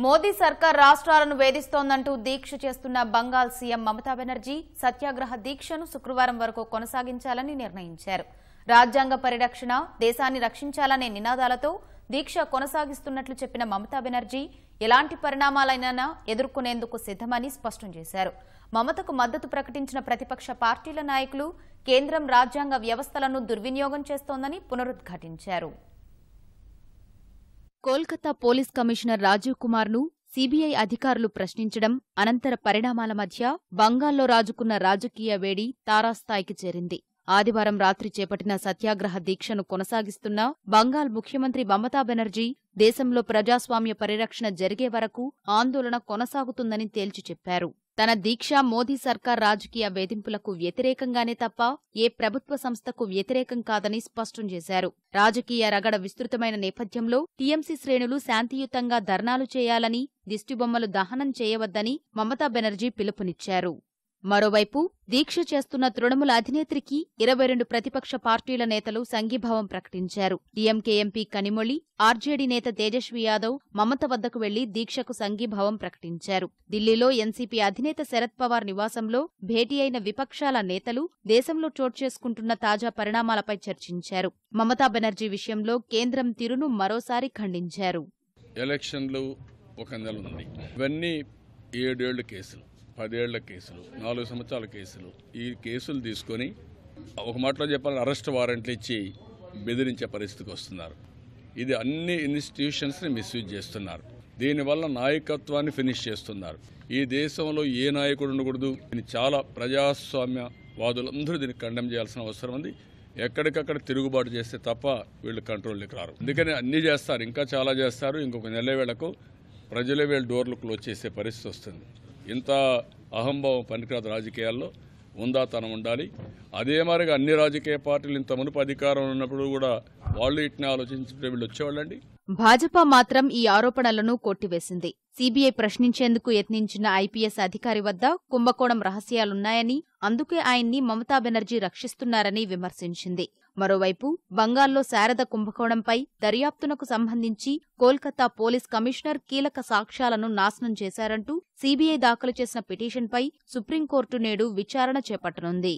మోదీ సర్కార్ రాష్ట్రాలను వేధిస్తోందంటూ దీక్ష చేస్తున్న బంగాల్ సీఎం మమతా బెనర్జీ సత్యాగ్రహ దీక్షను శుక్రవారం వరకు కొనసాగించాలని నిర్ణయించారు. రాజ్యాంగ పరిరక్షణ, దేశాన్ని రక్షించాలనే నినాదాలతో దీక్ష కొనసాగిస్తున్నట్లు చెప్పిన మమతా బెనర్జీ ఎలాంటి పరిణామాలైనా ఎదుర్కొనేందుకు సిద్ధమని స్పష్టం చేశారు. మమతకు మద్దతు ప్రకటించిన ప్రతిపక్ష పార్టీల నాయకులు కేంద్రం రాజ్యాంగ వ్యవస్థలను దుర్వినియోగం చేస్తోందని పునరుద్ఘాటించారు. కోల్కతా పోలీస్ కమిషనర్ రాజీవ్ కుమార్ ను సీబీఐ అధికారులు ప్రశ్నించడం అనంతర పరిణామాల మధ్య బంగాల్లో రాజుకున్న రాజకీయ వేడి తారాస్థాయికి చేరింది. ఆదివారం రాత్రి చేపట్టిన సత్యాగ్రహ దీక్షను కొనసాగిస్తున్న బంగాల్ ముఖ్యమంత్రి మమతా బెనర్జీ దేశంలో ప్రజాస్వామ్య పరిరక్షణ జరిగే వరకు ఆందోళన కొనసాగుతుందని తేల్చి చెప్పారు. తన దీక్ష మోదీ సర్కార్ రాజకీయ వేధింపులకు వ్యతిరేకంగానే తప్ప ఏ ప్రభుత్వ సంస్థకు వ్యతిరేకం కాదని స్పష్టం చేశారు. రాజకీయ రగడ విస్తృతమైన నేపథ్యంలో టీఎంసీ శ్రేణులు శాంతియుతంగా ధర్నాలు చేయాలని, దిష్టిబొమ్మలు దహనం చేయవద్దని మమతా బెనర్జీ పిలుపునిచ్చారు. మరోవైపు దీక్ష చేస్తున్న తృణమూల అధినేత్రికి 22 ప్రతిపక్ష పార్టీల నేతలు సంఘీభావం ప్రకటించారు. డీఎంకే ఎంపీ కనిమొళి, ఆర్జేడీ నేత తేజస్వీ యాదవ్ మమత వద్దకు వెళ్లి దీక్షకు సంఘీభావం ప్రకటించారు. ఢిల్లీలో ఎన్సీపీ అధినేత శరద్ పవార్ నివాసంలో భేటీ అయిన విపక్షాల నేతలు దేశంలో చోటు చేసుకుంటున్న తాజా పరిణామాలపై చర్చించారు. మమతా బెనర్జీ విషయంలో కేంద్రం తీరును మరోసారి ఖండించారు. ఎలక్షన్లు ఒక నెల ఉంది. ఇవన్నీ 7 ఏళ్ల కేసులు, 10 ఏళ్ల కేసులు, 4 సంవత్సరాల కేసులు. ఈ కేసులు తీసుకొని ఒక మాటలో చెప్పాలని అరెస్ట్ వారెంట్లు ఇచ్చి బెదిరించే పరిస్థితికి వస్తున్నారు. ఇది అన్ని ఇన్స్టిట్యూషన్స్ని మిస్యూజ్ చేస్తున్నారు. దీనివల్ల నాయకత్వాన్ని ఫినిష్ చేస్తున్నారు. ఈ దేశంలో ఏ నాయకుడు ఉండకూడదు. దీన్ని చాలా ప్రజాస్వామ్యవాదులందరూ దీన్ని కండెమ్ చేయాల్సిన అవసరం ఉంది. ఎక్కడికక్కడ తిరుగుబాటు చేస్తే తప్ప వీళ్ళు కంట్రోల్కి రారు. అందుకని అన్నీ చేస్తారు, ఇంకా చాలా చేస్తారు. ఇంకొక నెల వేళకు ప్రజలే వీళ్ళు డోర్లు క్లోజ్ చేసే పరిస్థితి వస్తుంది. ఇంత అహంభావం పనికిరాదు. రాజకీయాల్లో ఉందాతనం ఉండాలి. అదే మరిగా అన్ని రాజకీయ పార్టీలు ఇంత మునుపు అధికారం ఉన్నప్పుడు కూడా వాళ్ళు ఇట్ని ఆలోచించుంటే వీళ్ళు వచ్చేవాళ్ళండి. భాజపా మాత్రం ఈ ఆరోపణలను కొట్టివేసింది. సీబీఐ ప్రశ్నించేందుకు యత్నించిన ఐపీఎస్ అధికారి వద్ద కుంభకోణం రహస్యాలున్నాయని, అందుకే ఆయన్ని మమతా బెనర్జీ రక్షిస్తున్నారని విమర్శించింది. మరోవైపు బంగాల్లో శారద కుంభకోణంపై దర్యాప్తునకు సంబంధించి కోల్కతా పోలీస్ కమిషనర్ కీలక సాక్ష్యాలను నాశనం చేశారంటూ సీబీఐ దాఖలు చేసిన పిటిషన్పై సుప్రీంకోర్టు నేడు విచారణ చేపట్టనుంది.